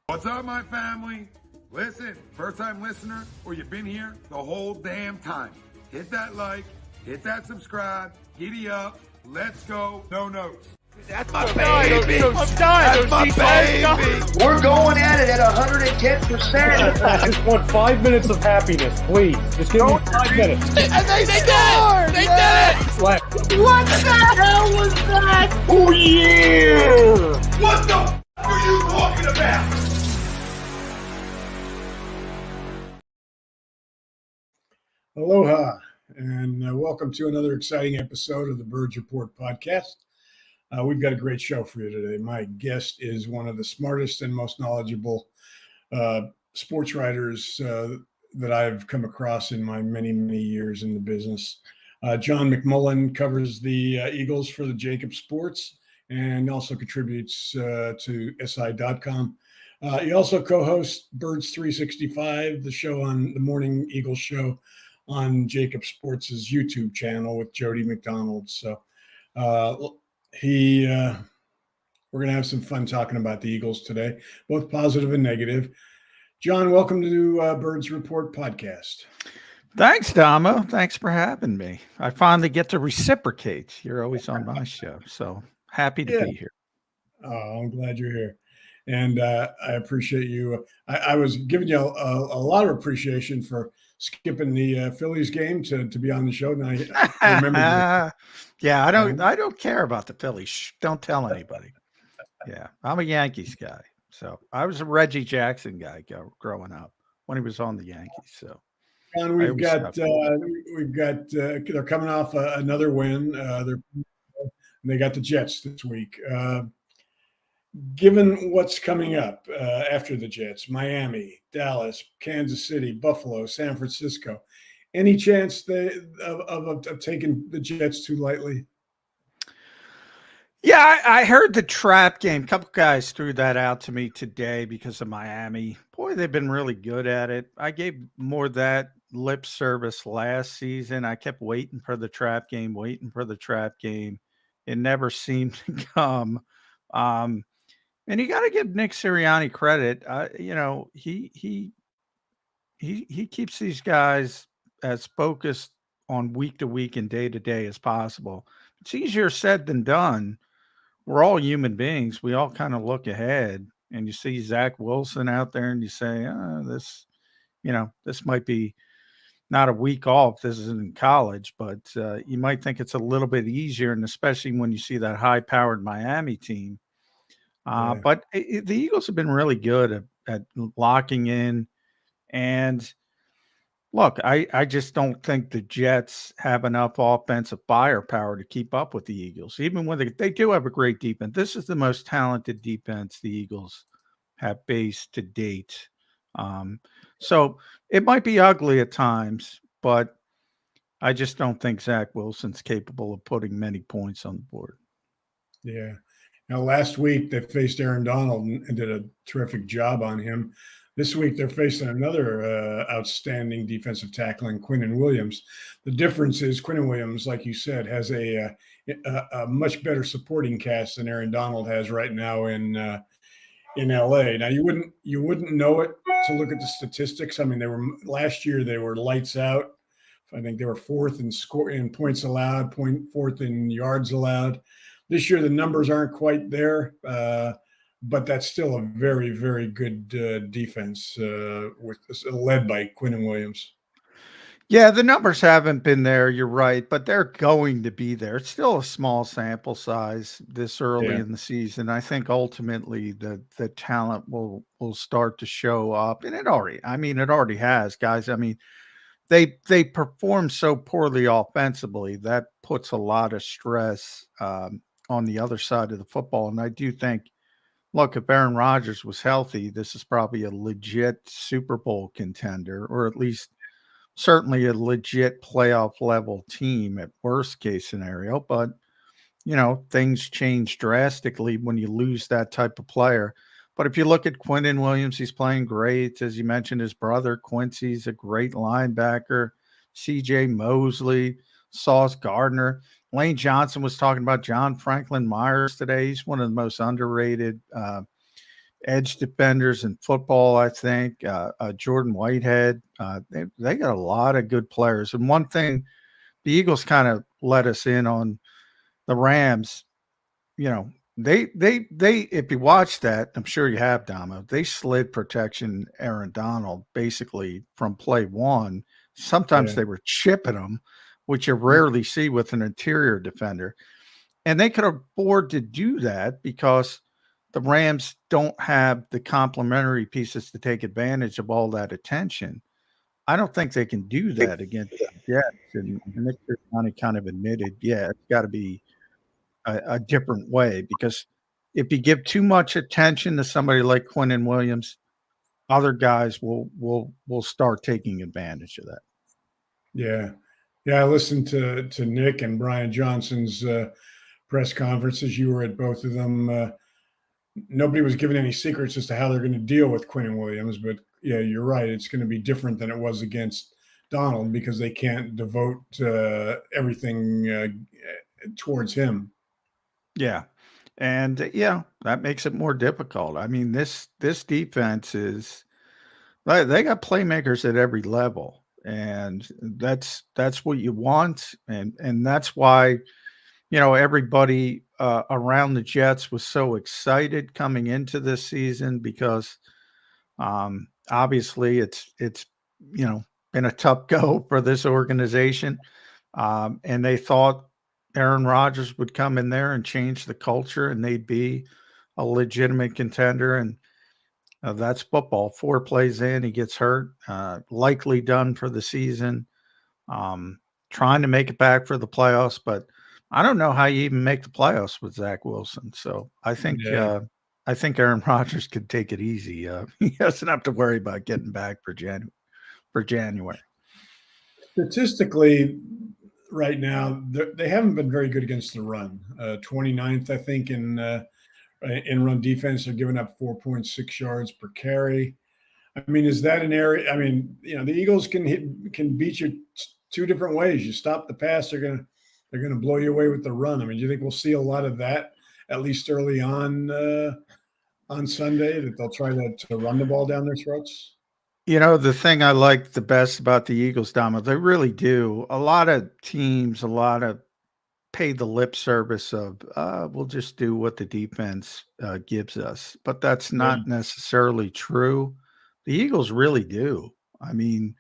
What's up, my family? Listen, first-time listener, or you've been here the whole damn time. Hit that like, hit that subscribe, giddy up, let's go, no notes. That's my baby. That's my baby. We're going at it at 110%. I just want 5 minutes of happiness, please. Just give me 5 minutes. And they scored! They did it! What the hell was that? Oh, yeah! What the f*** are you talking about? Aloha, and welcome to another exciting episode of the Birds Report podcast. We've got a great show for you today. My guest is one of the smartest and most knowledgeable sports writers that I've come across in my many, many years in the business. John McMullen covers the Eagles for the Jacob Sports and also contributes to SI.com. He also co-hosts Birds 365, the show on the Morning Eagles show on Jacob Sports' YouTube channel with Jody McDonald. So we're going to have some fun talking about the Eagles today, both positive and negative. John, welcome to Birds Report podcast. Thanks, Damo. Thanks for having me. I finally get to reciprocate. You're always on my show, so happy to be here. Oh, I'm glad you're here. And I appreciate you. I was giving you a lot of appreciation for skipping the Phillies game to be on the show. Now I remember. Yeah, I don't care about the Phillies. Shh, don't tell anybody. Yeah, I'm a Yankees guy. So I was a Reggie Jackson guy growing up when he was on the Yankees. So John, they're coming off another win. They got the Jets this week. Given what's coming up after the Jets, Miami, Dallas, Kansas City, Buffalo, San Francisco, any chance of taking the Jets too lightly? Yeah, I heard the trap game. A couple guys threw that out to me today because of Miami. Boy, they've been really good at it. I gave more of that lip service last season. I kept waiting for the trap game. It never seemed to come. And you got to give Nick Sirianni credit. He keeps these guys as focused on week to week and day to day as possible. It's easier said than done. We're all human beings. We all kind of look ahead, and you see Zach Wilson out there, and you say, this might be not a week off. This isn't in college, but you might think it's a little bit easier, and especially when you see that high-powered Miami team. But the Eagles have been really good at locking in. And look, I just don't think the Jets have enough offensive firepower to keep up with the Eagles, even when they do have a great defense. This is the most talented defense the Eagles have faced to date. So it might be ugly at times, but I just don't think Zach Wilson's capable of putting many points on the board. Yeah. Now, last week they faced Aaron Donald and did a terrific job on him. This week they're facing another outstanding defensive tackle in Quinnen Williams. The difference is Quinnen Williams, like you said, has a much better supporting cast than Aaron Donald has right now in LA. Now you wouldn't know it to look at the statistics. I mean, last year they were lights out. I think they were fourth in points allowed, fourth in yards allowed. This year, the numbers aren't quite there, but that's still a very, very good defense led by Quinnen Williams. Yeah, the numbers haven't been there. You're right, but they're going to be there. It's still a small sample size this early in the season. I think ultimately the talent will start to show up, and it already has, guys. I mean, they perform so poorly offensively that puts a lot of stress on the other side of the football. And I do think, look, if Aaron Rodgers was healthy, this is probably a legit Super Bowl contender, or at least certainly a legit playoff level team at worst case scenario. But, things change drastically when you lose that type of player. But if you look at Quinnen Williams, he's playing great. As you mentioned, his brother Quincy's a great linebacker. CJ Mosley, Sauce Gardner. Lane Johnson was talking about John Franklin Myers today. He's one of the most underrated edge defenders in football, I think. Jordan Whitehead. They got a lot of good players. And one thing, the Eagles kind of let us in on the Rams. You know, they if you watch that, I'm sure you have, Dama, they slid protection Aaron Donald basically from play one. Sometimes they were chipping him, which you rarely see with an interior defender. And they could afford to do that because the Rams don't have the complementary pieces to take advantage of all that attention. I don't think they can do that against the Jets. And Nick Sirianni kind of admitted, yeah, it's got to be a different way, because if you give too much attention to somebody like Quinnen Williams, other guys will start taking advantage of that. Yeah. I listened to Nick and Brian Johnson's press conferences. You were at both of them. Nobody was giving any secrets as to how they're going to deal with Quinnen Williams, but yeah, you're right. It's going to be different than it was against Donald because they can't devote everything towards him. Yeah. And that makes it more difficult. I mean, this defense is, they got playmakers at every level, and that's what you want. And that's why, everybody around the Jets was so excited coming into this season, because obviously it's been a tough go for this organization. And they thought Aaron Rodgers would come in there and change the culture, and they'd be a legitimate contender. And that's football. 4 plays in, he gets hurt, likely done for the season. Trying to make it back for the playoffs, but I don't know how you even make the playoffs with Zach Wilson. So I think Aaron Rodgers could take it easy. He doesn't have to worry about getting back for January. Statistically, right now, they haven't been very good against the run. 29th, I think, in run defense. They're giving up 4.6 yards per carry. I mean, is that an area? I mean, the Eagles can beat you 2 different ways. You stop the pass, they're gonna blow you away with the run. I mean, do you think we'll see a lot of that at least early on Sunday, that they'll try to run the ball down their throats? The thing I like the best about the Eagles, Dama, they really do. A lot of teams, pay the lip service of, we'll just do what the defense gives us. But that's not necessarily true. The Eagles really do. I mean,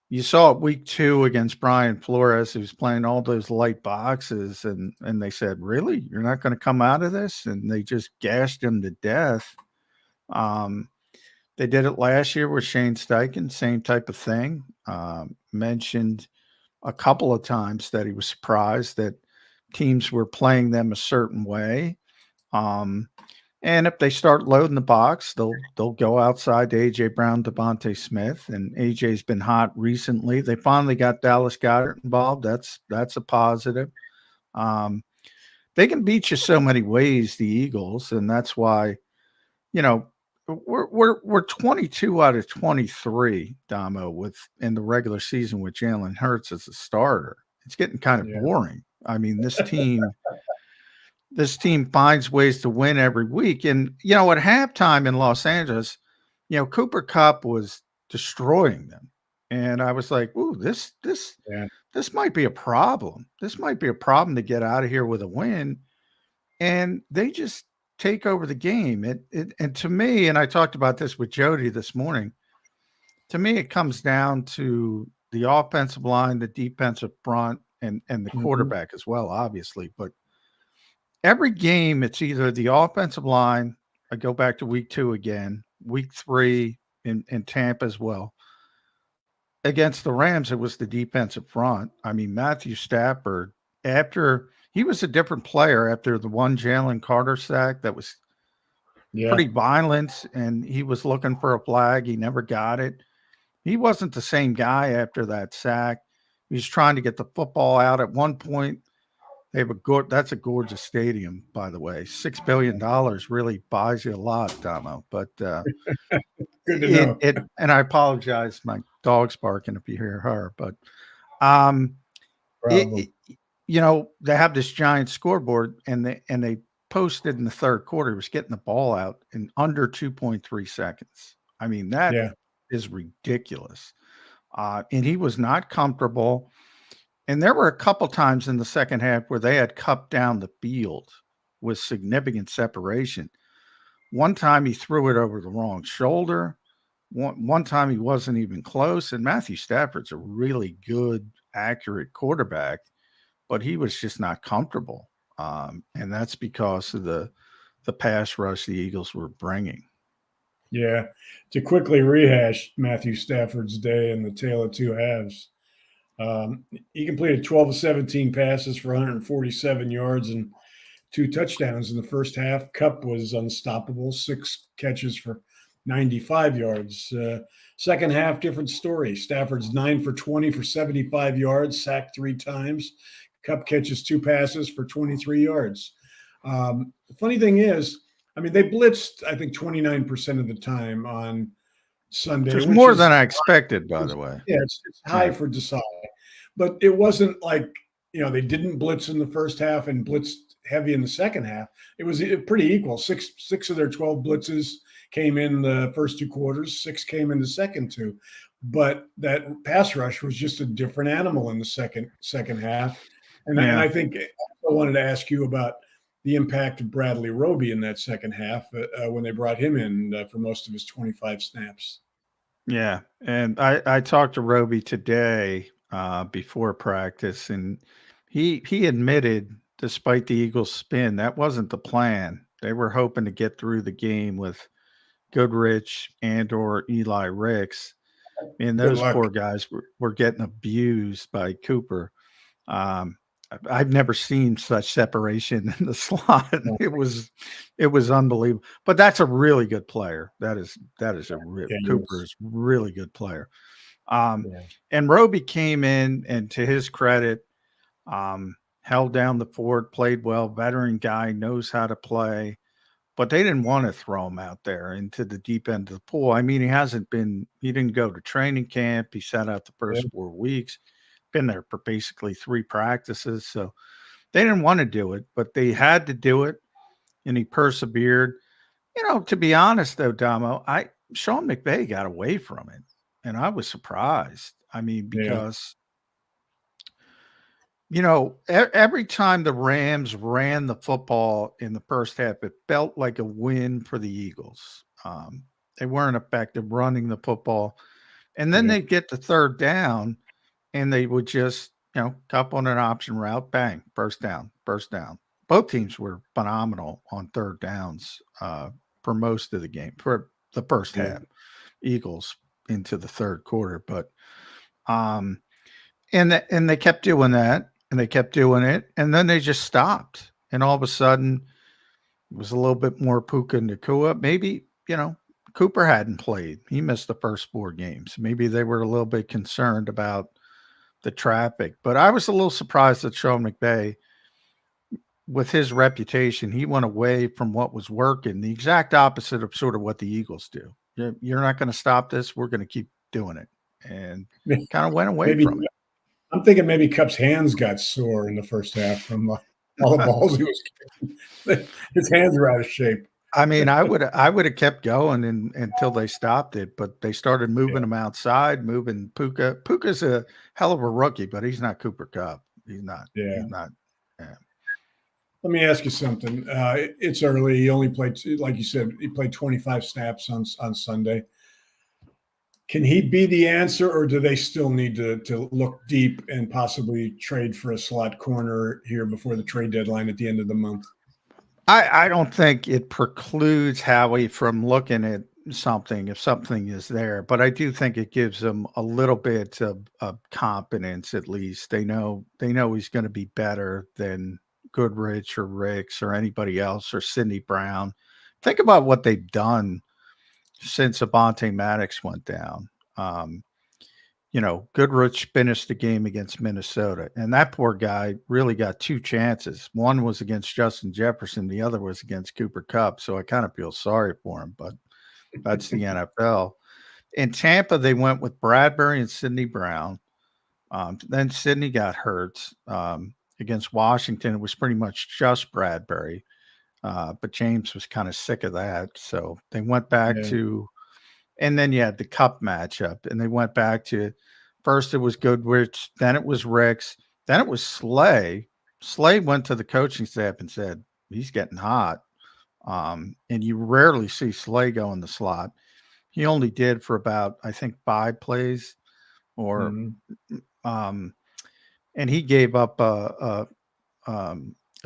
you saw it week 2 against Brian Flores, who's playing all those light boxes, and they said, really? You're not going to come out of this? And they just gashed him to death. They did it last year with Shane Steichen, same type of thing. Mentioned a couple of times that he was surprised that teams were playing them a certain way. And if they start loading the box, they'll go outside to A.J. Brown, Devontae Smith, and A.J.'s been hot recently. They finally got Dallas Goedert involved. That's a positive. They can beat you so many ways, the Eagles, and that's why, we're 22 out of 23, Damo, in the regular season with Jalen Hurts as a starter. It's getting kind of boring. I mean, this team finds ways to win every week. And, at halftime in Los Angeles, Cooper Kupp was destroying them. And I was like, ooh, this might be a problem. This might be a problem to get out of here with a win. And they just take over the game. And to me, and I talked about this with Jody this morning, to me, it comes down to the offensive line, the defensive front, and the quarterback as well, obviously. But every game, it's either the offensive line. I go back to week 2 again, week 3 in Tampa as well. Against the Rams, it was the defensive front. I mean, Matthew Stafford, he was a different player after the one Jalen Carter sack that was pretty violent, and he was looking for a flag. He never got it. He wasn't the same guy after that sack. He was trying to get the football out. At one point, that's a gorgeous stadium, by the way. $6 billion really buys you a lot, Damo. But good to know. And I apologize, my dog's barking if you hear her. But they have this giant scoreboard, and they posted in the third quarter. He was getting the ball out in under 2.3 seconds. I mean, that is ridiculous. And he was not comfortable. And there were a couple times in the second half where they had cupped down the field with significant separation. One time he threw it over the wrong shoulder. One time he wasn't even close. And Matthew Stafford's a really good, accurate quarterback, but he was just not comfortable. And that's because of the pass rush the Eagles were bringing. Yeah. To quickly rehash Matthew Stafford's day in the tale of two halves, he completed 12 of 17 passes for 147 yards and 2 touchdowns in the first half. Kupp was unstoppable, 6 catches for 95 yards. Second half, different story. Stafford's 9 for 20 for 75 yards, sacked 3 times. Kupp catches 2 passes for 23 yards. The funny thing is, I mean, they blitzed, I think, 29% of the time on Sunday. Which is more than I expected, by the way. Yeah, it's high for Desai. But it wasn't like, they didn't blitz in the first half and blitzed heavy in the second half. It was pretty equal. Six of their 12 blitzes came in the first 2 quarters. 6 came in the second 2. But that pass rush was just a different animal in the second half. And I think I wanted to ask you about the impact of Bradley Roby in that second half when they brought him in for most of his 25 snaps. Yeah, and I talked to Roby today before practice, and he admitted, despite the Eagles' spin, that wasn't the plan. They were hoping to get through the game with Goodrich and or Eli Ricks, and those poor guys were getting abused by Cooper. I've never seen such separation in the slot. It was unbelievable. But that's a really good player. Cooper is really good player. And Roby came in, and to his credit, held down the fort, played well. Veteran guy, knows how to play. But they didn't want to throw him out there into the deep end of the pool. I mean, he didn't go to training camp. He sat out the first 4 weeks. Been there for basically 3 practices. So they didn't want to do it, but they had to do it. And he persevered. To be honest though, Damo, Sean McVay got away from it. And I was surprised. I mean, because, every time the Rams ran the football in the first half, it felt like a win for the Eagles. They weren't effective running the football. And then they'd get the third down, and they would just, Kupp on an option route, bang, first down. Both teams were phenomenal on third downs for most of the game, for the first half. Eagles into the third quarter, but and they kept doing that, and they kept doing it, and then they just stopped, and all of a sudden it was a little bit more Puka and Nakua. Maybe Cooper hadn't played; he missed the first 4 games. Maybe they were a little bit concerned about the traffic, but I was a little surprised that Sean McVay, with his reputation, he went away from what was working, the exact opposite of sort of what the Eagles do. You're not going to stop this. We're going to keep doing it, and kind of went away from it. I'm thinking maybe Kupp's hands got sore in the first half from all the balls he was kicking. His hands were out of shape. I mean, I would have kept going until they stopped it, but they started moving him outside, moving Puka. Puka's a hell of a rookie, but he's not Cooper Kupp. He's not. Yeah. He's not. Yeah. Let me ask you something. It's early. He only played, like you said, he played 25 snaps on Sunday. Can he be the answer, or do they still need to look deep and possibly trade for a slot corner here before the trade deadline at the end of the month? I don't think it precludes Howie from looking at something if something is there, but I do think it gives them a little bit of confidence. At least they know he's going to be better than Goodrich or Ricks or anybody else or Sidney Brown. Think about what they've done since Avonte Maddox went down. Goodrich finished the game against Minnesota, and that poor guy really got 2 chances. One was against Justin Jefferson. The other was against Cooper Kupp. So I kind of feel sorry for him, but that's the NFL. In Tampa, they went with Bradbury and Sidney Brown. Then Sidney got hurt. Against Washington, it was pretty much just Bradbury. But James was kind of sick of that. So they went back to, and then you had the cup matchup, and they went back to first it was Goodrich, then it was Ricks, then it was Slay. Slay went to the coaching staff and said, he's getting hot. And you rarely see Slay go in the slot. He only did for about, I think, 5 plays or, and he gave up a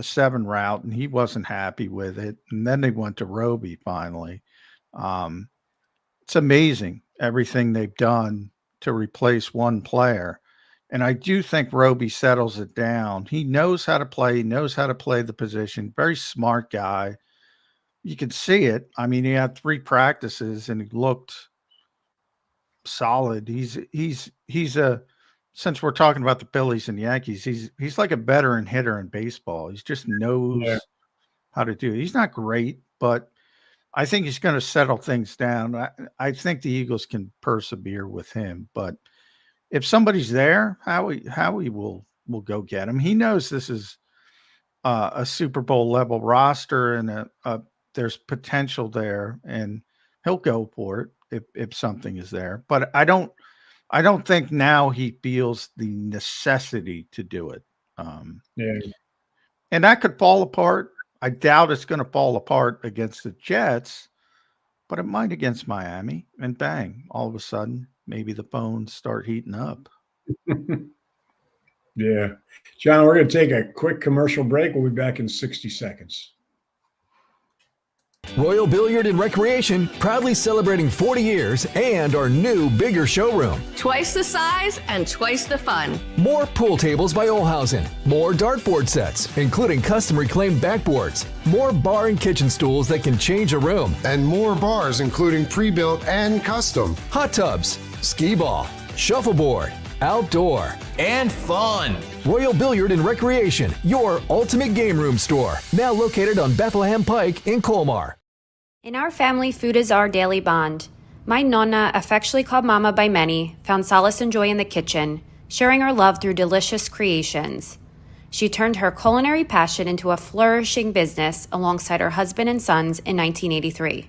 7 route, and he wasn't happy with it. And then they went to Roby finally. It's amazing everything they've done to replace one player. And I do think Roby settles it down. He knows how to play. He knows how to play the position. Very smart guy. You can see it. I mean, he had 3 practices and he looked solid. He's a, since we're talking about the Phillies and Yankees, he's like a veteran hitter in baseball. He just knows how to do it. He's not great, but I think he's going to settle things down. I think the Eagles can persevere with him, but if somebody's there, Howie will go get him. He knows this is a Super Bowl level roster, and there's potential there, and he'll go for it if something is there. But I don't think now he feels the necessity to do it. And that could fall apart. I doubt it's going to fall apart against the Jets, but it might against Miami. And bang, all of a sudden, maybe the phones start heating up. Yeah. John, we're going to take a quick commercial break. We'll be back in 60 seconds. Royal Billiard and Recreation, proudly celebrating 40 years and our new, bigger showroom. Twice the size and twice the fun. More pool tables by Olhausen. More dartboard sets, including custom reclaimed backboards. More bar and kitchen stools that can change a room. And more bars, including pre-built and custom. Hot tubs, skee ball, shuffleboard, outdoor, and fun. Royal Billiard and Recreation, your ultimate game room store. Now located on Bethlehem Pike in Colmar. In our family, food is our daily bond. My nonna, affectionately called Mama by many, found solace and joy in the kitchen, sharing her love through delicious creations. She turned her culinary passion into a flourishing business alongside her husband and sons in 1983.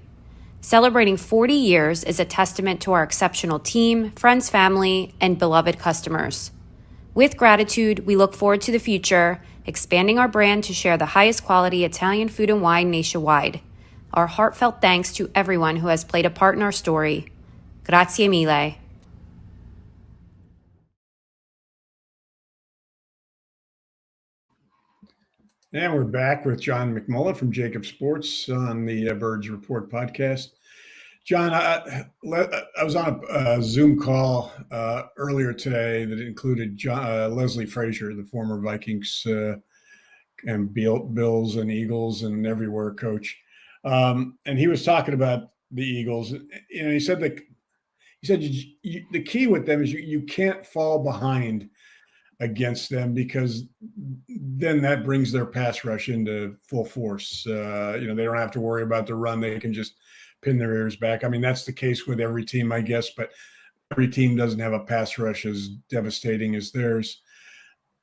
Celebrating 40 years is a testament to our exceptional team, friends, family, and beloved customers. With gratitude, we look forward to the future, expanding our brand to share the highest quality Italian food and wine nationwide. Our heartfelt thanks to everyone who has played a part in our story. Grazie mille. And we're back with John McMullen from Jacob Sports on the Birds Report podcast. John, I was on a Zoom call earlier today that included Leslie Frazier, the former Vikings and Bills and Eagles and everywhere coach. And he was talking about the Eagles. You know, he said the key with them is you can't fall behind against them, because then that brings their pass rush into full force. They don't have to worry about the run. They can just pin their ears back. I mean, that's the case with every team, I guess, but every team doesn't have a pass rush as devastating as theirs.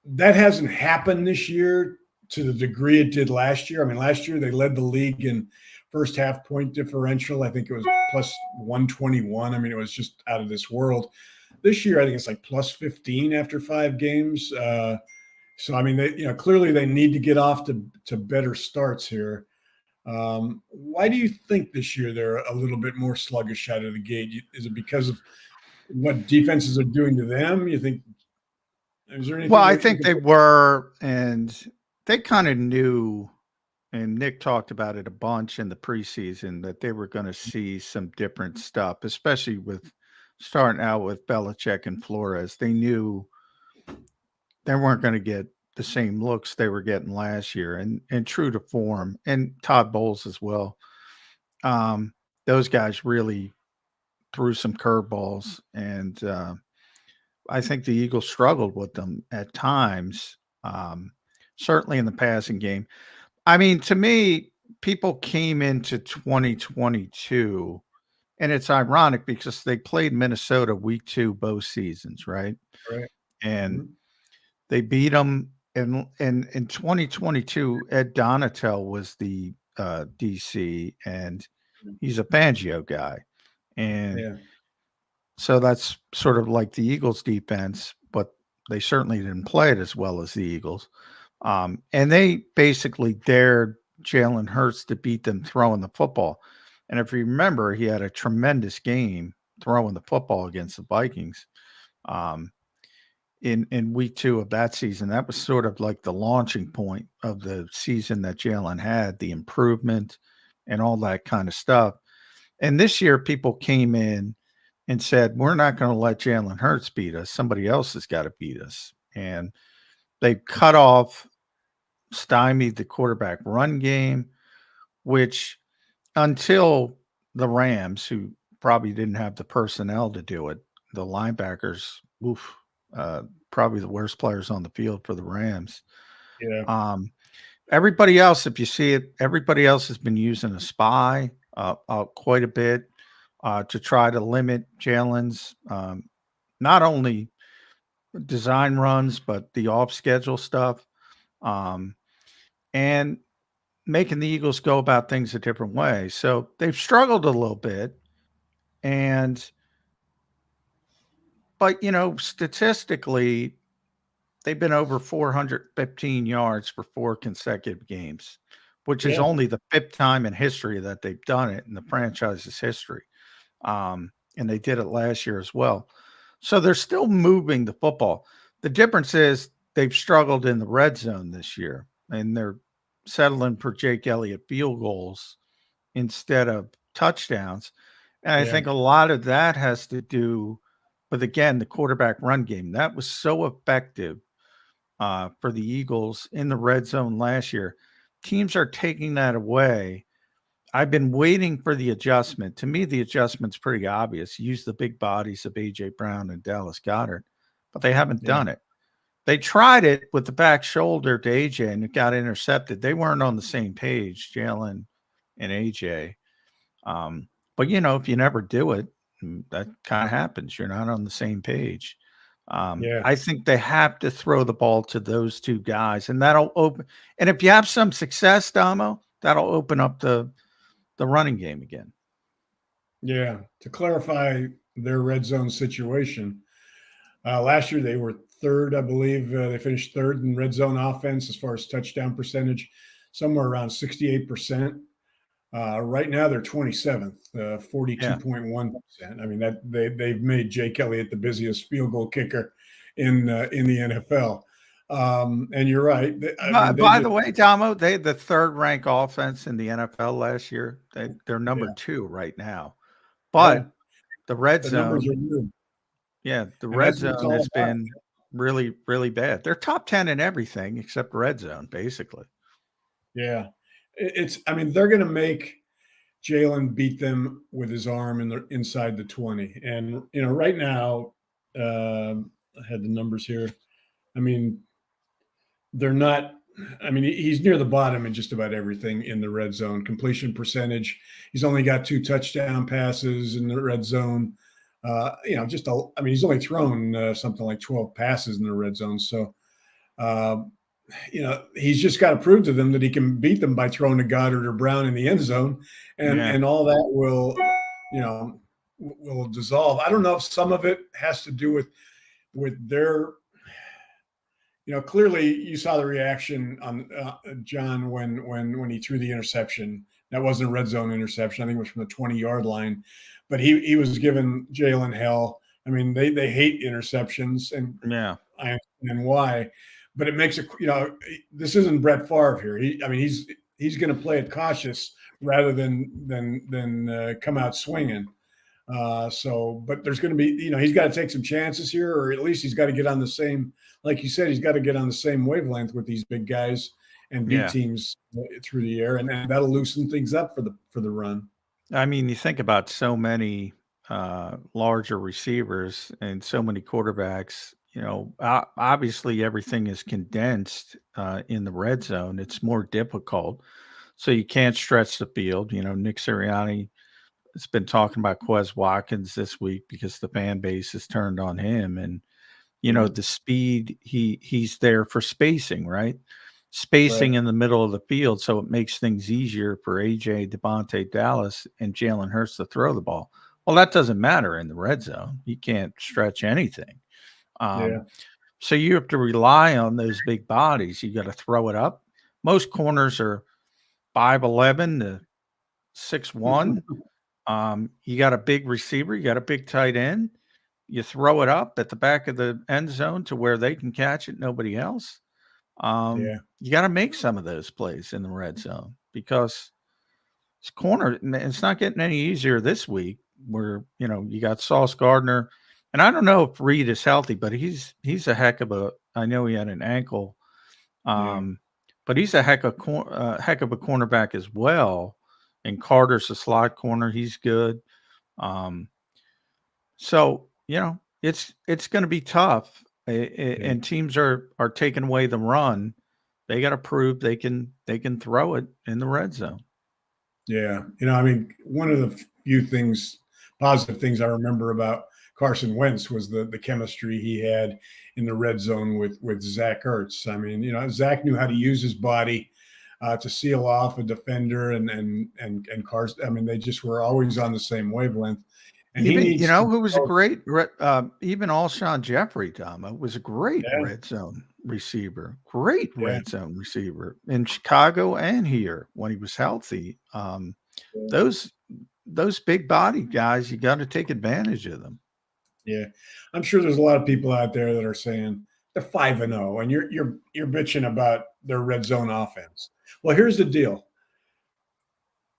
That hasn't happened this year to the degree it did last year. I mean, last year they led the league in first half point differential. I think it was plus 121. I mean, it was just out of this world. This year, I think it's like plus 15 after 5 games. So, I mean, clearly they need to get off to better starts here. Why do you think this year they're a little bit more sluggish out of the gate? Is it because of what defenses are doing to them? You think? Is there anything? Well, I think they were, and they kind of knew, and Nick talked about it a bunch in the preseason, that they were going to see some different stuff, especially with starting out with Belichick and Flores. They knew they weren't going to get the same looks they were getting last year, and true to form, and Todd Bowles as well. Those guys really threw some curveballs, and I think the Eagles struggled with them at times, certainly in the passing game. I mean, to me, people came into 2022, and it's ironic because they played Minnesota week 2 both seasons, right? Right. And they beat them. And in 2022, Ed Donatel was the DC, and he's a Fangio guy. And Yeah. so that's sort of like the Eagles defense, but they certainly didn't play it as well as the Eagles. And they basically dared Jalen Hurts to beat them throwing the football. And if you remember, he had a tremendous game throwing the football against the Vikings in week 2 of that season. That was sort of like the launching point of the season that Jalen had, the improvement and all that kind of stuff. And this year, people came in and said, we're not going to let Jalen Hurts beat us. Somebody else has got to beat us. And they cut off, stymied the quarterback run game, which until the Rams, who probably didn't have the personnel to do it, the linebackers, probably the worst players on the field for the Rams. Yeah. Everybody else, if you see it, everybody else has been using a spy quite a bit to try to limit Jalen's not only design runs, but the off-schedule stuff, and making the Eagles go about things a different way. So they've struggled a little bit. But, statistically, they've been over 415 yards for 4 consecutive games, which is only the 5th time in history that they've done it in the franchise's history. And they did it last year as well. So they're still moving the football. The difference is they've struggled in the red zone this year, and they're settling for Jake Elliott field goals instead of touchdowns. And I think a lot of that has to do with, again, the quarterback run game. That was so effective for the Eagles in the red zone last year. Teams are taking that away. I've been waiting for the adjustment. To me, the adjustment's pretty obvious. Use the big bodies of A.J. Brown and Dallas Goedert, but they haven't done it. They tried it with the back shoulder to A.J., and it got intercepted. They weren't on the same page, Jalen and A.J. But, if you never do it, that kind of happens. You're not on the same page. I think they have to throw the ball to those two guys, and that'll open. And if you have some success, Damo, that'll open up the running game again. Yeah. To clarify their red zone situation, last year they were 3rd, I believe. They finished 3rd in red zone offense as far as touchdown percentage, somewhere around 68%. Right now they're 27th, 42.1%. I mean, that they've made Jake Elliott the busiest field goal kicker in the NFL. And you're right. By the way, Damo, they had the 3rd ranked offense in the NFL last year. They're number 2 right now. But the red zone, the red zone has been really, really bad. They're top 10 in everything except red zone, basically. Yeah. They're going to make Jalen beat them with his arm inside the 20. And, right now, I had the numbers here. They're not – he's near the bottom in just about everything in the red zone. Completion percentage, he's only got 2 touchdown passes in the red zone. He's only thrown something like 12 passes in the red zone. So, he's just got to prove to them that he can beat them by throwing to Goddard or Brown in the end zone, and all that will dissolve. I don't know if some of it has to do with their, clearly you saw the reaction on John when he threw the interception. That wasn't a red zone interception. I think it was from the 20-yard line, but he was giving Jalen hell. They hate interceptions, and I understand why. But it makes it, this isn't Brett Favre here. He's going to play it cautious rather than come out swinging. But there's going to be, he's got to take some chances here, or at least he's got to get on the same, like you said, he's got to get on the same wavelength with these big guys and beat teams through the air, and that'll loosen things up for the run. You think about so many larger receivers and so many quarterbacks. Obviously everything is condensed in the red zone. It's more difficult. So you can't stretch the field. Nick Sirianni has been talking about Quez Watkins this week because the fan base has turned on him. And, the speed, he's there for spacing, right? spacing in the middle of the field, so it makes things easier for AJ, Devontae, Dallas, and Jalen Hurts to throw the ball. Well, that doesn't matter in the red zone. You can't stretch anything. So you have to rely on those big bodies. You got to throw it up. Most corners are 5'11" to 6'1". You got a big receiver. You got a big tight end. You throw it up at the back of the end zone to where they can catch it, nobody else. You got to make some of those plays in the red zone because it's corner. It's not getting any easier this week where, you got Sauce Gardner, and I don't know if Reed is healthy, but he's a heck of I know he had an ankle, but he's a heck of a cornerback as well. And Carter's a slot corner. He's good. So, it's going to be tough. And teams are taking away the run. They got to prove they can throw it in the red zone. Yeah. One of the few positive things I remember about Carson Wentz was the chemistry he had in the red zone with Zach Ertz. Zach knew how to use his body to seal off a defender and Carson. They just were always on the same wavelength. And who was a great, even Alshon Jeffrey, Tom, was a great red zone receiver. Great red zone receiver in Chicago and here when he was healthy. Those big body guys, you got to take advantage of them. Yeah, I'm sure there's a lot of people out there that are saying they're 5-0, and you're bitching about their red zone offense. Well, here's the deal.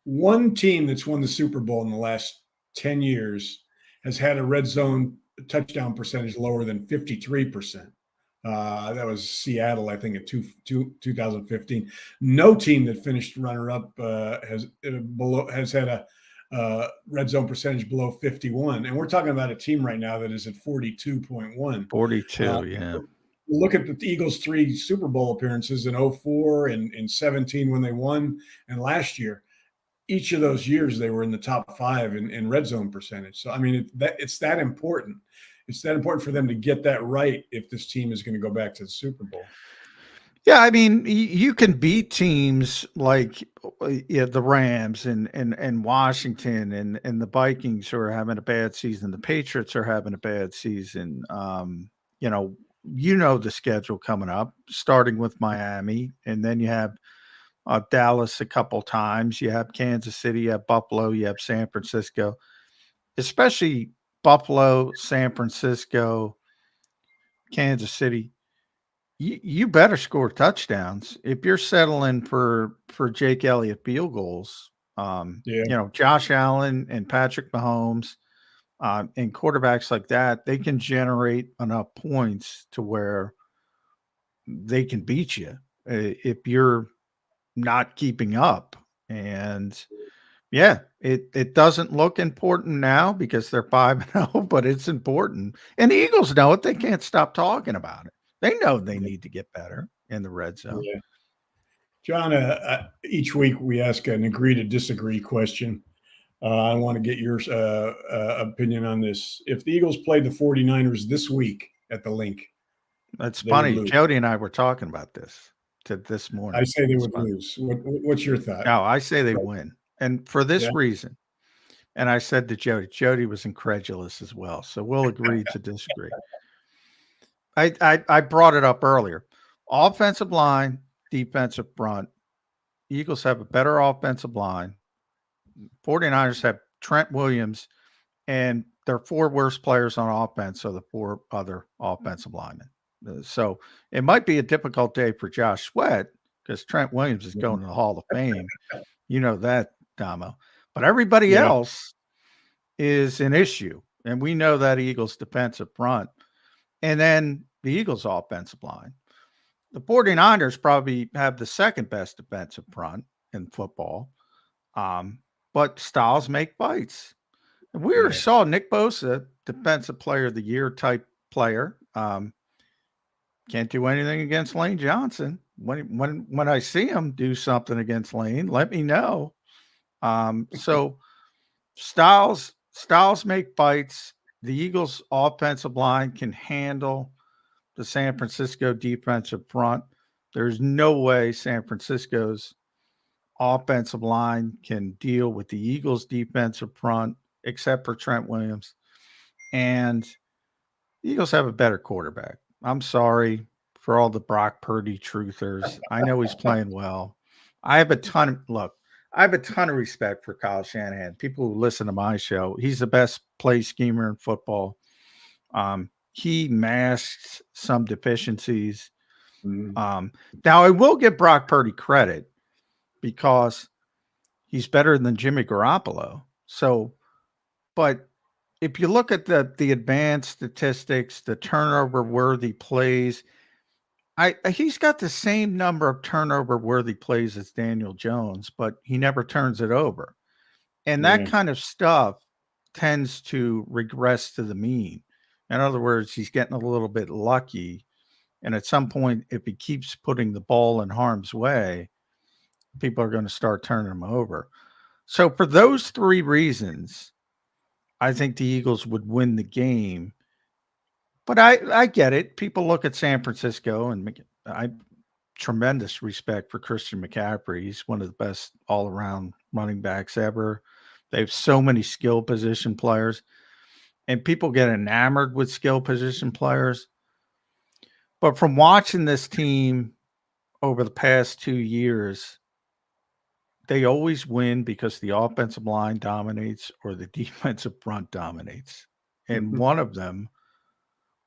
One team that's won the Super Bowl in the last 10 years has had a red zone touchdown percentage lower than 53%. That was Seattle, I think, in 2015. No team that finished runner-up has had a red zone percentage below 51. And we're talking about a team right now that is at 42.1. 42, Look at the Eagles' 3 Super Bowl appearances in 2004 and in 17 when they won, and last year. Each of those years, they were in the top 5 in red zone percentage. So, it's that important. It's that important for them to get that right if this team is going to go back to the Super Bowl. Yeah, you can beat teams like the Rams and Washington and the Vikings who are having a bad season. The Patriots are having a bad season. The schedule coming up, starting with Miami, and then you have Dallas a couple times. You have Kansas City, you have Buffalo, you have San Francisco, especially Buffalo, San Francisco, Kansas City. You better score touchdowns if you're settling for Jake Elliott field goals. Josh Allen and Patrick Mahomes and quarterbacks like that, they can generate enough points to where they can beat you if you're not keeping up. And it doesn't look important now because they're 5-0, but it's important. And the Eagles know it. They can't stop talking about it. They know they need to get better in the red zone. Yeah. John, each week we ask an agree to disagree question. I want to get your opinion on this. If the Eagles played the 49ers this week at the Link. That's funny. Jody and I were talking about this this morning. I say they would lose. What's your thought? No, I say they win. And for this reason. And I said to Jody was incredulous as well. So we'll agree to disagree. I brought it up earlier. Offensive line, defensive front. Eagles have a better offensive line. 49ers have Trent Williams, and their 4 worst players on offense are the 4 other offensive linemen. So it might be a difficult day for Josh Sweat because Trent Williams is going to the Hall of Fame. You know that, Damo. But everybody else is an issue. And we know that Eagles defensive front. And then the Eagles offensive line. The 49ers probably have the second best defensive front in football. But styles make fights. And we already saw Nick Bosa, defensive player of the year type player. Can't do anything against Lane Johnson. When I see him do something against Lane, let me know. So styles make fights. The Eagles offensive line can handle the San Francisco defensive front. There's no way San Francisco's offensive line can deal with the Eagles' defensive front, except for Trent Williams. And the Eagles have a better quarterback. I'm sorry for all the Brock Purdy truthers. I know he's playing well. I have a ton of respect for Kyle Shanahan. People who listen to my show, he's the best play schemer in football. He masks some deficiencies. Now, I will give Brock Purdy credit because he's better than Jimmy Garoppolo. But if you look at the advanced statistics, the turnover-worthy plays, he's got the same number of turnover-worthy plays as Daniel Jones, but he never turns it over. And that kind of stuff tends to regress to the mean. In other words, he's getting a little bit lucky. And at some point, if he keeps putting the ball in harm's way, people are going to start turning him over. So for those three reasons, I think the Eagles would win the game. But I get it. People look at San Francisco, and I tremendous respect for Christian McCaffrey. He's one of the best all-around running backs ever. They have so many skill position players, and people get enamored with skill position players. But from watching this team over the past 2 years, they always win because the offensive line dominates or the defensive front dominates. And one of them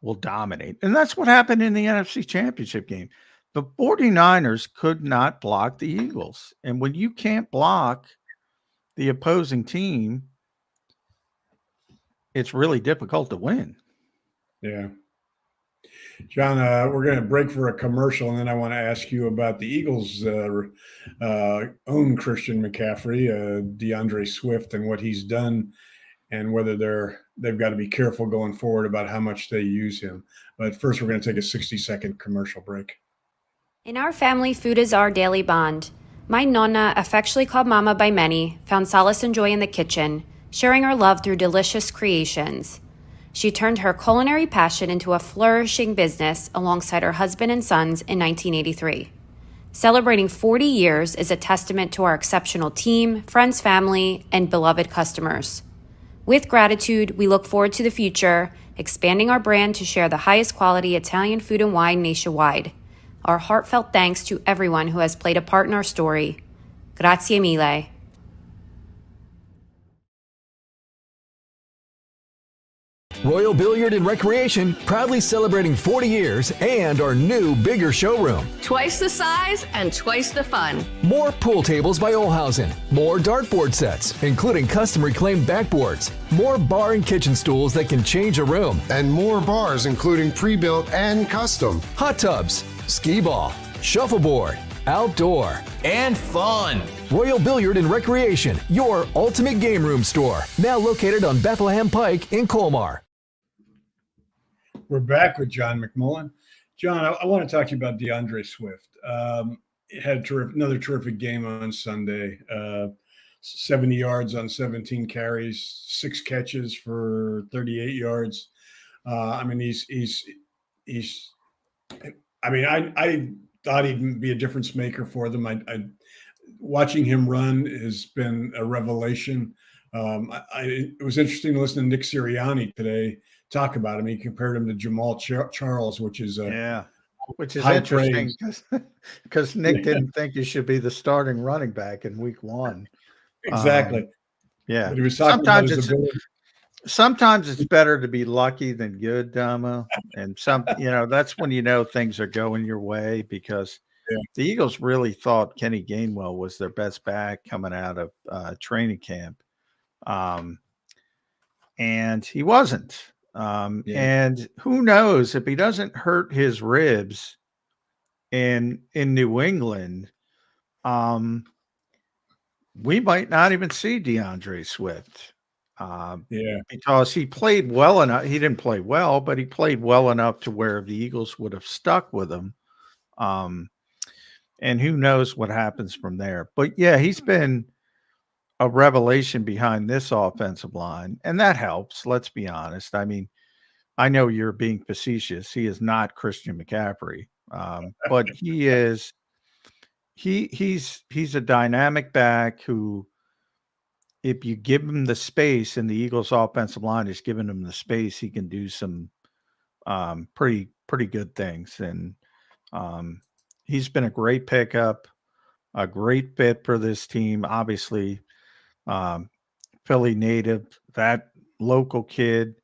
will dominate. And that's what happened in the NFC Championship game. The 49ers could not block the Eagles. And when you can't block the opposing team, it's really difficult to win. Yeah. John, we're going to break for a commercial, and then I want to ask you about the Eagles' own Christian McCaffrey, DeAndre Swift, and what he's done, and whether they've got to be careful going forward about how much they use him. But first, we're going to take a 60-second commercial break. In our family, food is our daily bond. My Nonna, affectionately called Mama by many, found solace and joy in the kitchen, sharing her love through delicious creations. She turned her culinary passion into a flourishing business alongside her husband and sons in 1983. Celebrating 40 years is a testament to our exceptional team, friends, family, and beloved customers. With gratitude, we look forward to the future, expanding our brand to share the highest quality Italian food and wine nationwide. Our heartfelt thanks to everyone who has played a part in our story. Grazie mille. Royal Billiard and Recreation, proudly celebrating 40 years and our new, bigger showroom. Twice the size and twice the fun. More pool tables by Olhausen. More dartboard sets, including custom reclaimed backboards. More bar and kitchen stools that can change a room. And more bars, including pre-built and custom. Hot tubs, skee ball, shuffleboard, outdoor, and fun. Royal Billiard and Recreation, your ultimate game room store. Now located on Bethlehem Pike in Colmar. We're back with John McMullen. John, I want to talk to you about DeAndre Swift. He had another terrific game on Sunday. 70 yards on 17 carries, 6 catches for 38 yards. I thought he'd be a difference maker for them. Watching him run has been a revelation. It was interesting to listen to Nick Sirianni today talk about him. He compared him to Jamal Charles, which is interesting because Nick didn't think he should be the starting running back in week 1. Exactly. Yeah. But he was talking about his ability. Sometimes it's better to be lucky than good, Damo. And that's when things are going your way because the Eagles really thought Kenny Gainwell was their best back coming out of training camp. And he wasn't. And who knows if he doesn't hurt his ribs in New England, we might not even see DeAndre Swift. Because he played well enough. He didn't play well, but he played well enough to where the Eagles would have stuck with him. And who knows what happens from there. But he's been a revelation behind this offensive line, and that helps. Let's be honest. I mean, I know you're being facetious. He is not Christian McCaffrey. But he's a dynamic back who, if you give him the space, and the Eagles' offensive line is giving him the space, he can do some pretty good things. And he's been a great pickup, a great fit for this team. Obviously, Philly native, that local kid,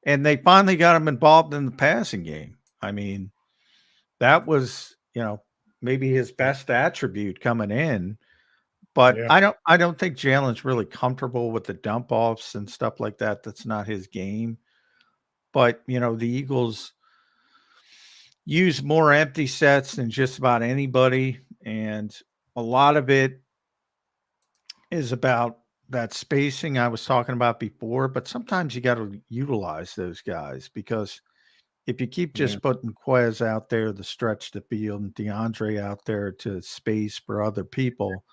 and they finally got him involved in the passing game. I mean, that was, maybe his best attribute coming in. But Yeah. I don't think Jalen's really comfortable with the dump offs and stuff like that. That's not his game. But, the Eagles use more empty sets than just about anybody. And a lot of it is about that spacing I was talking about before. But sometimes you got to utilize those guys, because if you keep just putting Quez out there to stretch the field and DeAndre out there to space for other people,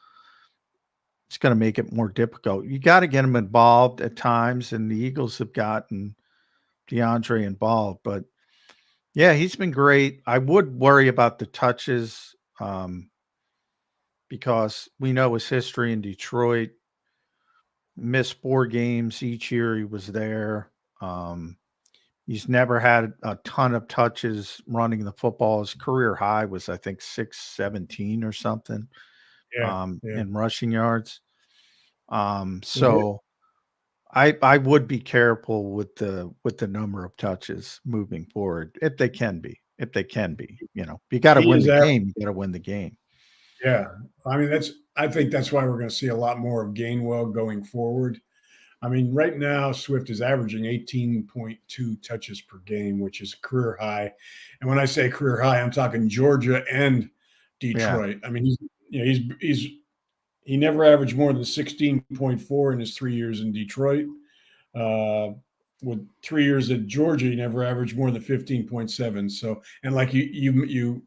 it's going to make it more difficult. You got to get him involved at times, and the Eagles have gotten DeAndre involved. But yeah, he's been great. I would worry about the touches because we know his history in Detroit. Missed 4 games each year he was there. He's never had a ton of touches running the football. His career high was, I think, 617 or something in rushing yards. So I would be careful with the number of touches moving forward, if they can be. You got to win the game. You got to win the game. Yeah. I mean, I think that's why we're going to see a lot more of Gainwell going forward. I mean, right now, Swift is averaging 18.2 touches per game, which is a career high. And when I say career high, I'm talking Georgia and Detroit. Yeah. I mean, he never averaged more than 16.4 in his 3 years in Detroit. With 3 years at Georgia, he never averaged more than 15.7. So, and like you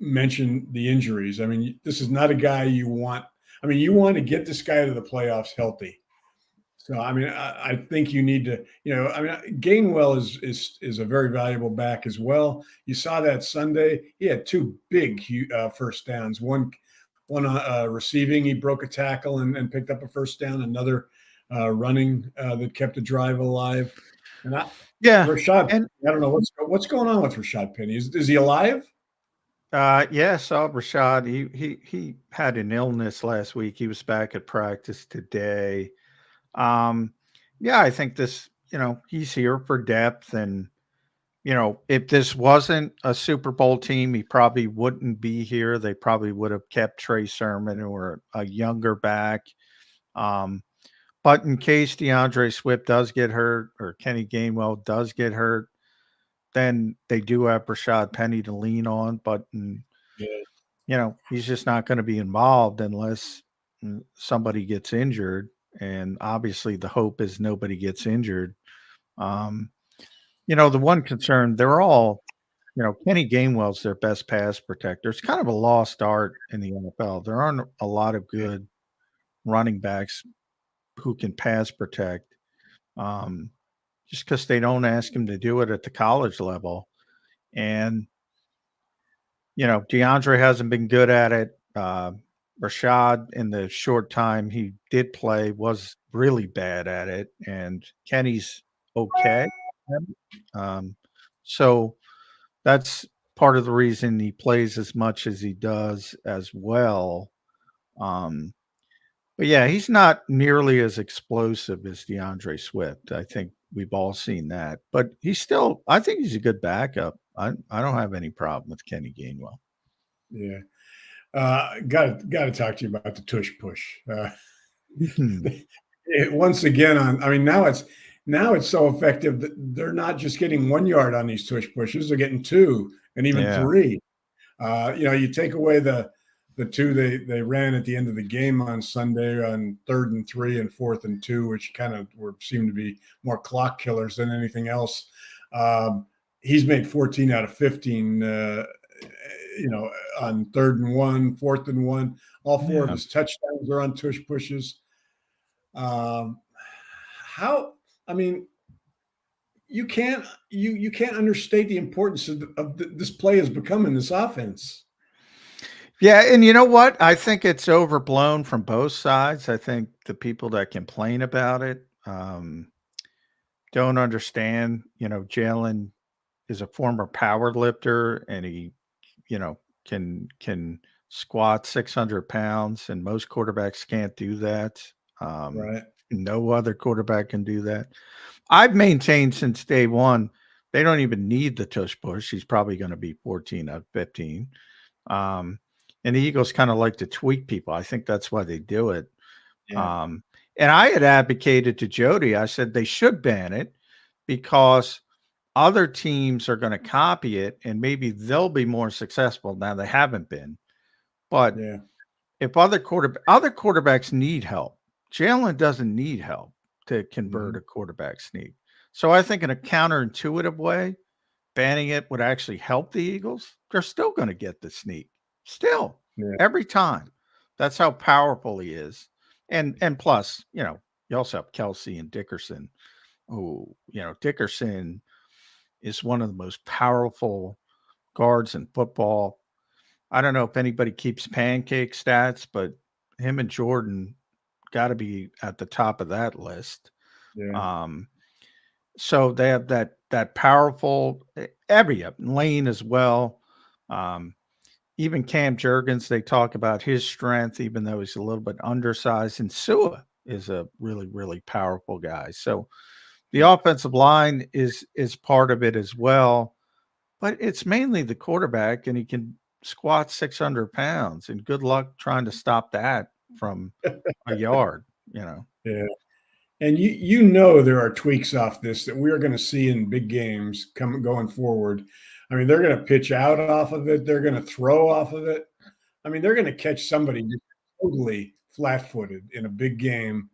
mentioned the injuries. I mean, this is not a guy you want. I mean, you want to get this guy to the playoffs healthy. So, I mean, I think you need to, Gainwell is a very valuable back as well. You saw that Sunday. He had 2 big first downs. One receiving, he broke a tackle and picked up a first down. Another running that kept the drive alive. And Rashad, I don't know what's going on with Rashad Penny. Is he alive? Yeah, saw Rashad. He had an illness last week. He was back at practice today. I think this, he's here for depth, and, if this wasn't a Super Bowl team, he probably wouldn't be here. They probably would have kept Trey Sermon or a younger back. But in case DeAndre Swift does get hurt or Kenny Gainwell does get hurt, then they do have Rashad Penny to lean on. But, he's just not going to be involved unless somebody gets injured. And obviously the hope is nobody gets injured. The one concern, they're all, Kenny Gainwell's their best pass protector. It's kind of a lost art in the NFL. There aren't a lot of good running backs who can pass protect, just because they don't ask him to do it at the college level. And, DeAndre hasn't been good at it. Rashad, in the short time he did play, was really bad at it, and Kenny's okay. So that's part of the reason he plays as much as he does as well. But yeah, he's not nearly as explosive as DeAndre Swift. I think we've all seen that, but I think he's a good backup. I don't have any problem with Kenny Gainwell. Yeah. Got to talk to you about the tush push. Once again, now it's so effective that they're not just getting 1 yard on these tush pushes; they're getting 2 and even 3. You take away the 2 they ran at the end of the game on Sunday on 3rd and 3 and 4th and 2, which kind of seemed to be more clock killers than anything else. He's made 14 out of 15. On 3rd and 1, 4th and 1, all 4 of his touchdowns are on tush pushes. you can't understate the importance of this play has become in this offense. Yeah, and you know what? I think it's overblown from both sides. I think the people that complain about it don't understand. Jalen is a former power lifter, and he, can squat 600 pounds, and most quarterbacks can't do that. Right. No other quarterback can do that. I've maintained since day one, they don't even need the tush push. He's probably going to be 14 out of 15. And the Eagles kind of like to tweak people. I think that's why they do it. Yeah. And I had advocated to Jody, I said they should ban it because other teams are going to copy it and maybe they'll be more successful. Now they haven't been. But if other quarterbacks need help, Jalen doesn't need help to convert a quarterback sneak. So I think in a counterintuitive way, banning it would actually help the Eagles. They're still going to get the sneak. Still, every time. That's how powerful he is. And plus, you also have Kelsey and Dickerson. Oh, Dickerson is one of the most powerful guards in football. I don't know if anybody keeps pancake stats, but him and Jordan got to be at the top of that list. Yeah. So they have that powerful Lane as well. Even Cam Jurgens, they talk about his strength, even though he's a little bit undersized. And Sua is a really, really powerful guy. So the offensive line is part of it as well. But it's mainly the quarterback, and he can squat 600 pounds. And good luck trying to stop that from a yard, Yeah. And there are tweaks off this that we're going to see in big games going forward. I mean, they're going to pitch out off of it. They're going to throw off of it. I mean, they're going to catch somebody totally flat-footed in a big game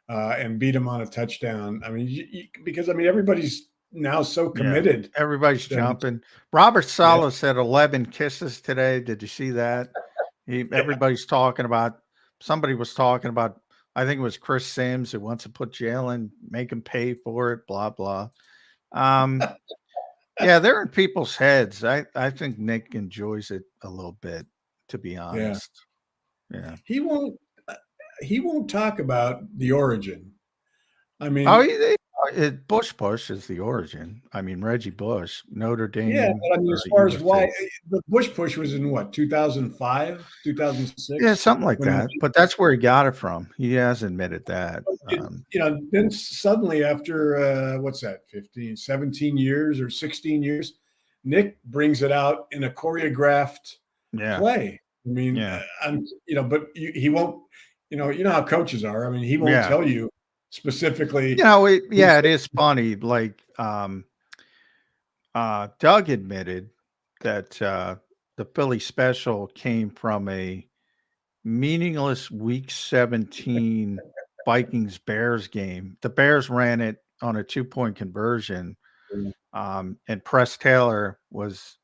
and beat them on a touchdown. I mean, because everybody's now so committed. Yeah, everybody's jumping. Robert Saleh said 11 kisses today. Did you see that? Everybody's talking about. Somebody was talking about. I think it was Chris Sims who wants to put Jalen, make him pay for it. Blah blah. Yeah, they're in people's heads. I think Nick enjoys it a little bit, to be honest. Yeah. He won't talk about the origin. I mean, Bush is the origin. I mean, Reggie Bush, Notre Dame. Yeah, but I mean, as far as why the Bush push was in what, 2005, 2006? Yeah, something like that. But that's where he got it from. He has admitted that. Then suddenly after, 17 years or 16 years, Nick brings it out in a choreographed play. I mean, but he won't, you know how coaches are. I mean, he won't tell you specifically. It is funny. Like Doug admitted that the Philly special came from a meaningless Week 17 Vikings-Bears game. The Bears ran it on a 2-point conversion, and Press Taylor was,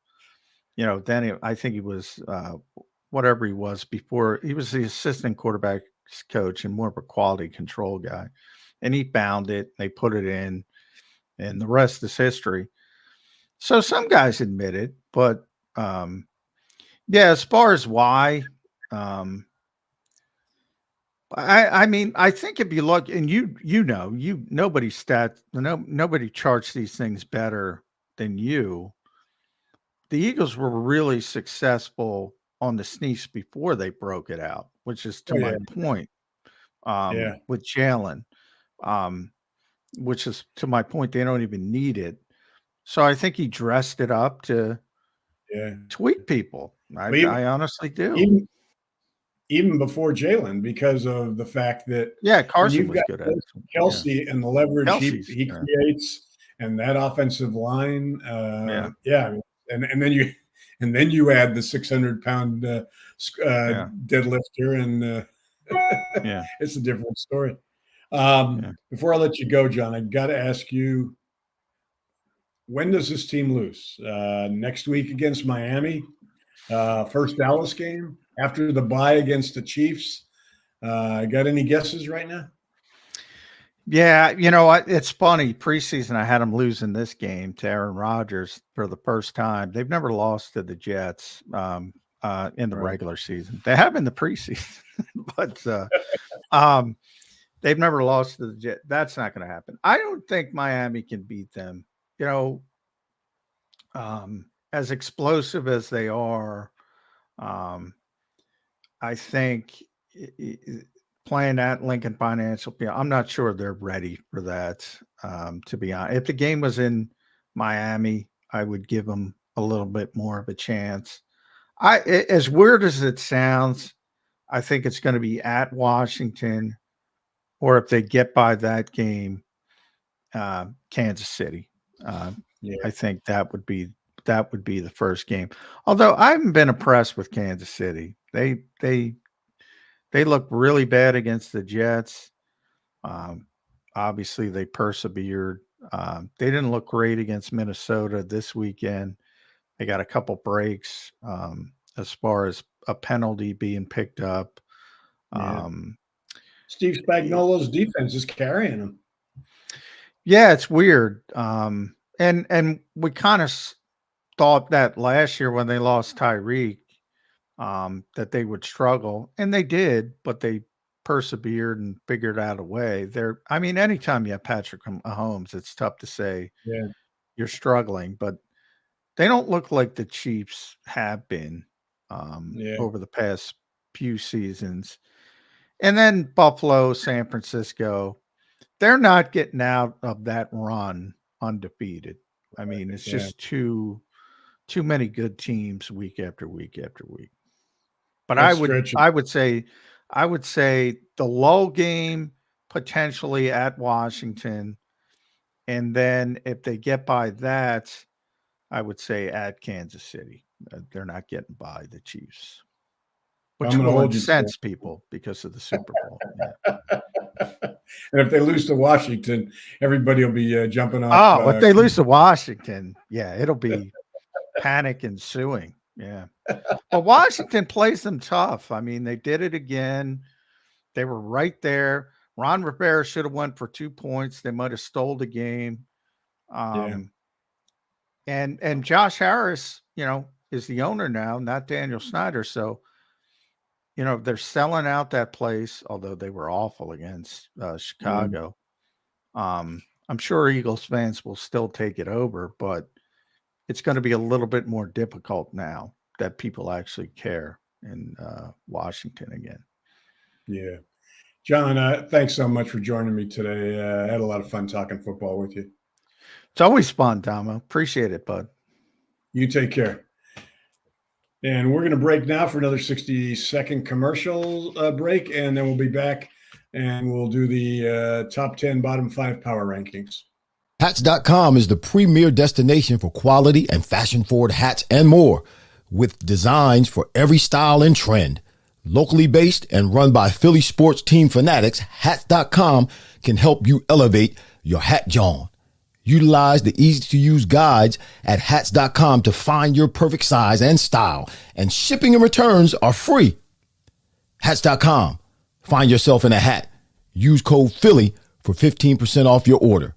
then I think he was whatever he was before. He was the assistant quarterback coach and more of a quality control guy. And he found it. They put it in, and the rest is history. So some guys admit it, but as far as why, I mean, I think if you look, and nobody charts these things better than you. The Eagles were really successful on the sneaks before they broke it out, which is to my point with Jalen. Which is to my point, they don't even need it. So I think he dressed it up to tweak people. I honestly do. Even before Jalen, because of the fact that Carson was good at it. Kelsey and the leverage he creates, and that offensive line. And then you add the 600-pound deadlifter, and it's a different story. Before I let you go, John, I got to ask you, when does this team lose? Next week against Miami, first Dallas game, after the bye against the Chiefs. Got any guesses right now? Yeah, it's funny. Preseason, I had them losing this game to Aaron Rodgers for the first time. They've never lost to the Jets in the regular season. They have in the preseason, but they've never lost to the Jets. That's not going to happen. I don't think Miami can beat them. As explosive as they are, I think playing at Lincoln Financial, I'm not sure they're ready for that. To be honest, if the game was in Miami, I would give them a little bit more of a chance. As weird as it sounds, I think it's going to be at Washington, or if they get by that game, Kansas City. I think that would be the first game. Although I haven't been impressed with Kansas City. They look really bad against the Jets. Obviously, they persevered. They didn't look great against Minnesota this weekend. They got a couple breaks as far as a penalty being picked up. Steve Spagnuolo's defense is carrying them. Yeah, it's weird. And we kind of thought that last year when they lost Tyreek, that they would struggle, and they did, but they persevered and figured out a way. Anytime you have Patrick Mahomes, it's tough to say you're struggling, but they don't look like the Chiefs have been over the past few seasons. And then Buffalo, San Francisco, they're not getting out of that run undefeated. It's just too many good teams week after week after week. But I would say the low game potentially at Washington, and then if they get by that, I would say at Kansas City. They're not getting by the Chiefs, which will incense people because of the Super Bowl. And if they lose to Washington, everybody will be jumping off. If they lose to Washington, it'll be panic ensuing. Yeah. But Washington plays them tough. They did it again. They were right there. Ron Rivera should have went for 2 points. They might have stole the game. And Josh Harris, is the owner now, not Daniel Snyder. So, they're selling out that place, although they were awful against Chicago. I'm sure Eagles fans will still take it over, but it's going to be a little bit more difficult now that people actually care in Washington again. Yeah. John, thanks so much for joining me today. I had a lot of fun talking football with you. It's always fun, Damo. Appreciate it, bud. You take care. And we're going to break now for another 60-second commercial break, and then we'll be back and we'll do the top 10, bottom 5 power rankings. Hats.com is the premier destination for quality and fashion-forward hats and more, with designs for every style and trend. Locally based and run by Philly sports team fanatics, Hats.com can help you elevate your hat John. Utilize the easy-to-use guides at Hats.com to find your perfect size and style, and shipping and returns are free. Hats.com. Find yourself in a hat. Use code Philly for 15% off your order.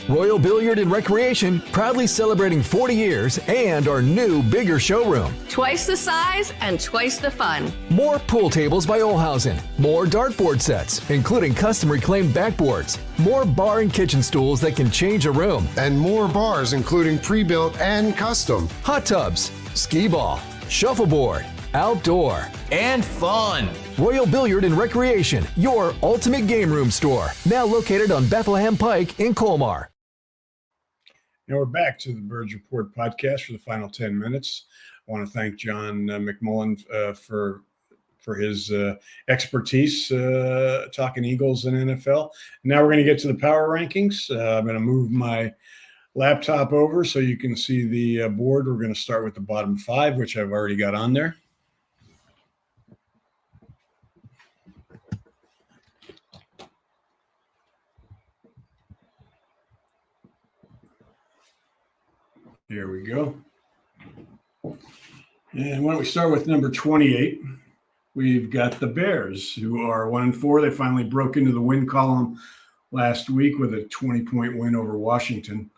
Royal Billiard and Recreation, proudly celebrating 40 years and our new, bigger showroom. Twice the size and twice the fun. More pool tables by Olhausen. More dartboard sets, including custom reclaimed backboards. More bar and kitchen stools that can change a room. And more bars, including pre-built and custom. Hot tubs, skee ball, shuffleboard, outdoor, and fun. Royal Billiard and Recreation, your ultimate game room store. Now located on Bethlehem Pike in Colmar. Now we're back to the Birds Report podcast for the final 10 minutes. I want to thank John McMullen for his expertise talking Eagles and NFL. Now we're going to get to the power rankings. I'm going to move my laptop over so you can see the board. We're going to start with the bottom 5, which I've already got on there. Here we go. And why don't we start with number 28? We've got the Bears, who are 1-4. They finally broke into the win column last week with a 20-point win over Washington.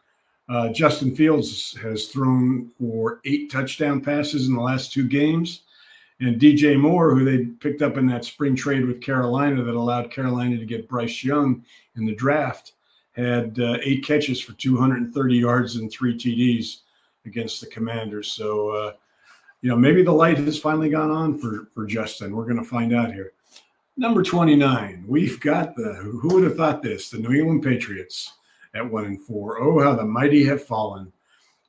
Justin Fields has thrown for 8 touchdown passes in the last 2 games. And DJ Moore, who they picked up in that spring trade with Carolina that allowed Carolina to get Bryce Young in the draft, had 8 catches for 230 yards and 3 TDs against the Commanders. So, maybe the light has finally gone on for Justin. We're going to find out here. Number 29, we've got who would have thought this? The New England Patriots at 1-4. Oh, how the mighty have fallen.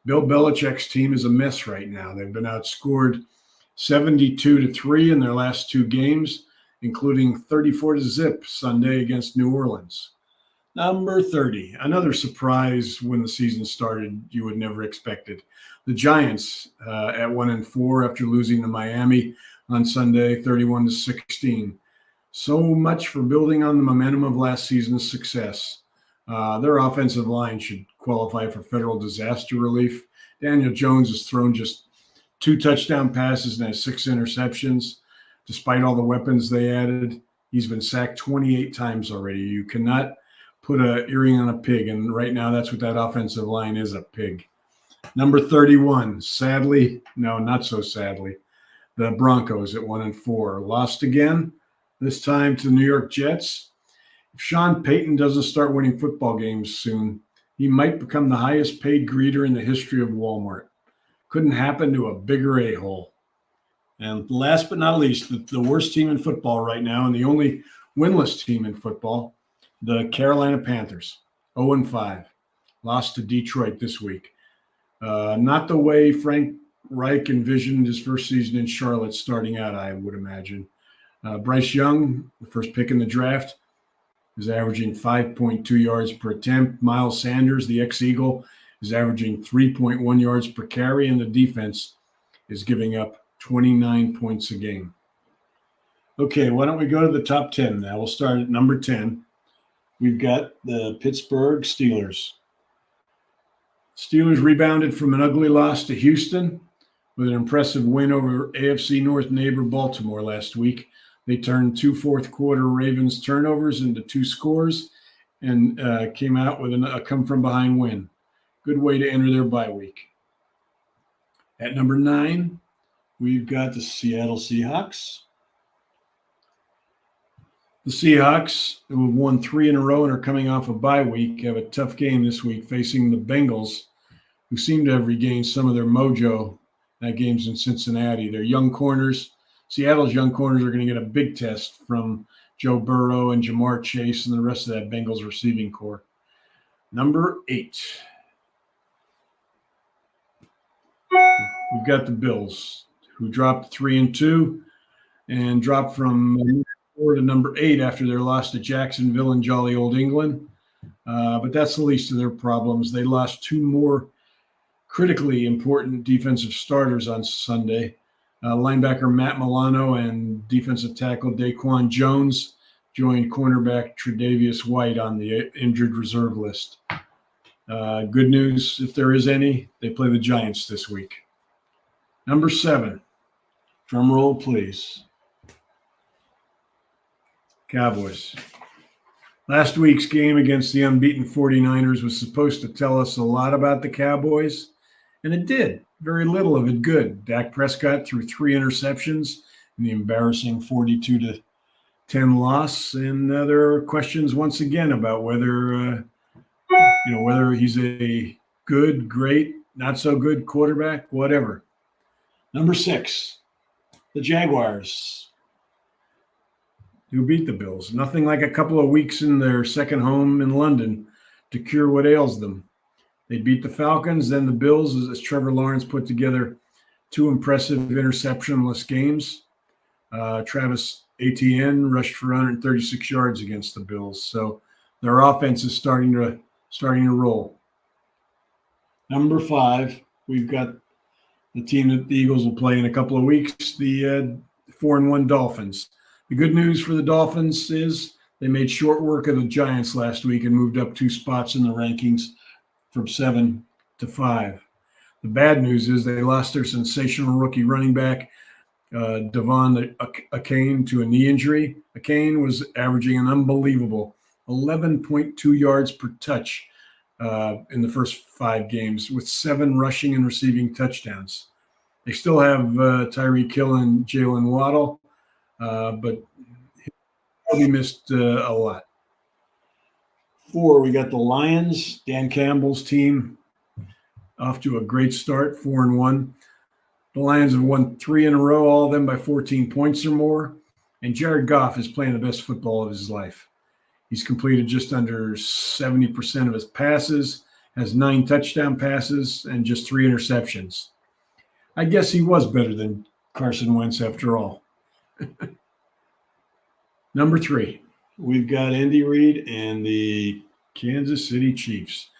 Bill Belichick's team is a mess right now. They've been outscored 72-3 in their last 2 games, including 34-0 Sunday against New Orleans. Number 30, another surprise when the season started you would never expected. The Giants at 1-4 after losing to Miami on Sunday, 31-16. So much for building on the momentum of last season's success. Their offensive line should qualify for federal disaster relief. Daniel Jones has thrown just 2 touchdown passes and has 6 interceptions. Despite all the weapons they added, he's been sacked 28 times already. You cannot put an earring on a pig, and right now that's what that offensive line is, a pig. Number 31, sadly, no, not so sadly, the Broncos at 1-4. Lost again, this time to the New York Jets. If Sean Payton doesn't start winning football games soon, he might become the highest paid greeter in the history of Walmart. Couldn't happen to a bigger a-hole. And last but not least, the worst team in football right now and the only winless team in football, the Carolina Panthers, 0-5. Lost to Detroit this week. Not the way Frank Reich envisioned his first season in Charlotte starting out, I would imagine. Bryce Young, the first pick in the draft, is averaging 5.2 yards per attempt. Miles Sanders, the ex-Eagle, is averaging 3.1 yards per carry, and the defense is giving up 29 points a game. Okay, why don't we go to the top 10 now? We'll start at number 10. We've got the Pittsburgh Steelers. Steelers rebounded from an ugly loss to Houston with an impressive win over AFC North neighbor Baltimore last week. They turned 2 fourth-quarter Ravens turnovers into 2 scores and came out with a come-from-behind win. Good way to enter their bye week. At number 9, we've got the Seattle Seahawks. The Seahawks, who have won 3 in a row and are coming off a bye week, have a tough game this week facing the Bengals, who seem to have regained some of their mojo. That game's in Cincinnati. Their young corners, Seattle's young corners, are going to get a big test from Joe Burrow and Jamar Chase and the rest of that Bengals receiving corps. Number 8. We've got the Bills, who dropped 3-2 and dropped from 4 to number 8 after their loss to Jacksonville and jolly old England. But that's the least of their problems. They lost 2 more critically important defensive starters on Sunday. Linebacker Matt Milano and defensive tackle Daquan Jones joined cornerback Tre'Davious White on the injured reserve list. Good news, if there is any, they play the Giants this week. Number 7, drum roll, please. Cowboys. Last week's game against the unbeaten 49ers was supposed to tell us a lot about the Cowboys, and it did. Very little of it good. Dak Prescott threw 3 interceptions in the embarrassing 42-10 loss, and there are questions once again about whether he's a good, great, not so good quarterback, whatever. Number 6, the Jaguars, who beat the Bills. Nothing like a couple of weeks in their second home in London to cure what ails them. They beat the Falcons, then the Bills, as Trevor Lawrence put together 2 impressive interceptionless games. Travis Etienne rushed for 136 yards against the Bills. So their offense is starting to roll. Number 5, we've got the team that the Eagles will play in a couple of weeks, the 4-1 Dolphins. The good news for the Dolphins is they made short work of the Giants last week and moved up 2 spots in the rankings from 7 to 5. The bad news is they lost their sensational rookie running back, Devon Achane, to a knee injury. Achane was averaging an unbelievable 11.2 yards per touch in the first 5 games, with 7 rushing and receiving touchdowns. They still have Tyreek Hill and Jalen Waddle, but he probably missed a lot. 4, we got the Lions, Dan Campbell's team, off to a great start, 4-1. The Lions have won 3 in a row, all of them by 14 points or more. And Jared Goff is playing the best football of his life. He's completed just under 70% of his passes, has 9 touchdown passes, and just 3 interceptions. I guess he was better than Carson Wentz after all. Number 3, we've got Andy Reid and the Kansas City Chiefs,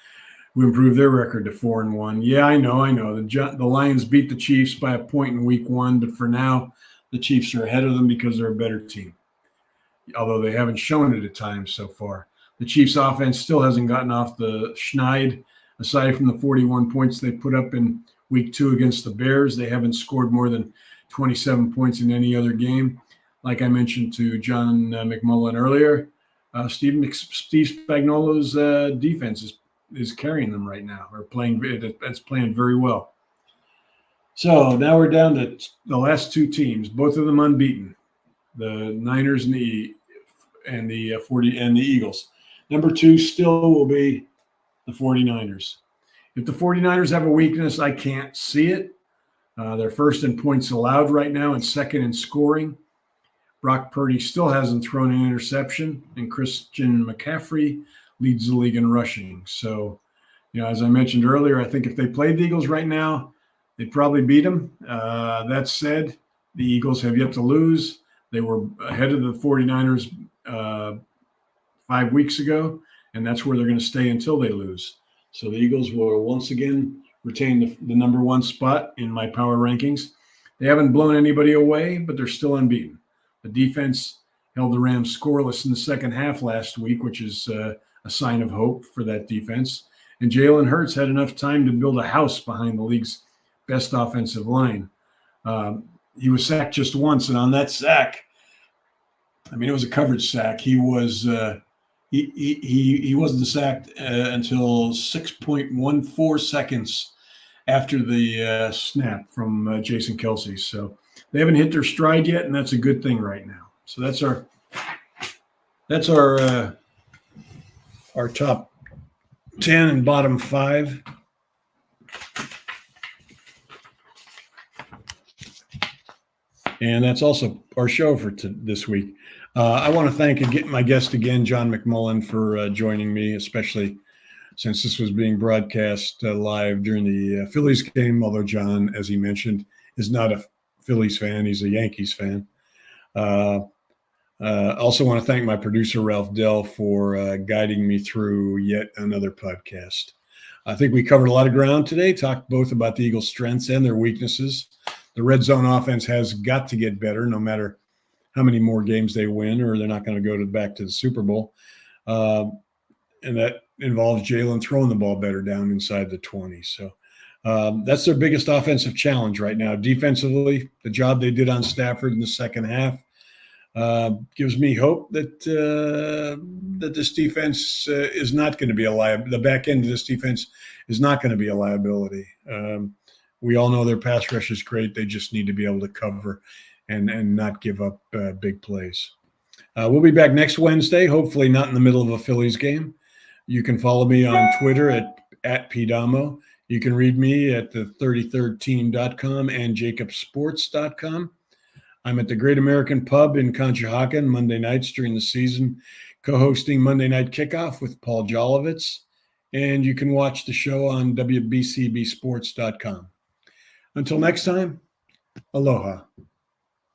who improved their record to 4-1. Yeah, I know. The Lions beat the Chiefs by a point in week 1, but for now, the Chiefs are ahead of them because they're a better team, although they haven't shown it at times so far. The Chiefs' offense still hasn't gotten off the schneid. Aside from the 41 points they put up in week 2 against the Bears, they haven't scored more than 27 points in any other game. Like I mentioned to John McMullen earlier, Steve Spagnuolo's defense is carrying them right now, or playing very well. So now we're down to the last 2 teams, both of them unbeaten, the Niners and the Eagles. Number 2 still will be the 49ers. If the 49ers have a weakness, I can't see it. They're first in points allowed right now and second in scoring. Brock Purdy still hasn't thrown an interception, and Christian McCaffrey leads the league in rushing. So, as I mentioned earlier, I think if they played the Eagles right now, they'd probably beat them. That said, the Eagles have yet to lose. They were ahead of the 49ers 5 weeks ago, and that's where they're going to stay until they lose. So the Eagles will once again retain the number 1 spot in my power rankings. They haven't blown anybody away, but they're still unbeaten. The defense held the Rams scoreless in the second half last week, which is a sign of hope for that defense. And Jalen Hurts had enough time to build a house behind the league's best offensive line. He was sacked just once, and on that sack, it was a coverage sack. He was he wasn't sacked until 6.14 seconds after the snap from Jason Kelce. So they haven't hit their stride yet, and that's a good thing right now. So that's our top 10 and bottom 5. And that's also our show for this week. I want to thank my guest again, John McMullen, for joining me, especially since this was being broadcast live during the Phillies game, although John, as he mentioned, is not a Phillies fan. He's a Yankees fan. Also want to thank my producer, Ralph Dell, for guiding me through yet another podcast. I think we covered a lot of ground today, talked both about the Eagles' strengths and their weaknesses. The red zone offense has got to get better no matter how many more games they win, or they're not going to go back to the Super Bowl. And that involves Jalen throwing the ball better down inside the 20. So that's their biggest offensive challenge right now. Defensively, the job they did on Stafford in the second half gives me hope that this defense is not going to be a liability. The back end of this defense is not going to be a liability. We all know their pass rush is great. They just need to be able to cover and not give up big plays. We'll be back next Wednesday, hopefully not in the middle of a Phillies game. You can follow me on Twitter at PDamo. You can read me at the 33rdteam.com and jacobsports.com. I'm at the Great American Pub in Conshohocken Monday nights during the season, co-hosting Monday Night Kickoff with Paul Jolovitz. And you can watch the show on WBCBsports.com. Until next time, aloha.